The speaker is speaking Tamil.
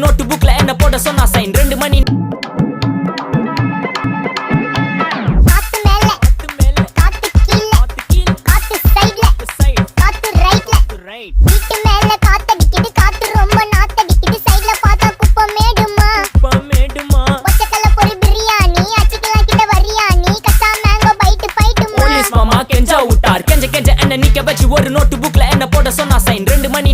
நோட்டு புக்ல என்ன போட சொன்னா சைன் 2 மணி கெஞ்ச கெஞ்ச என்ன நிக்க வச்சு ஒரு நோட்டு புக்ல என்ன போட சொன்னா சைன் 2 மணி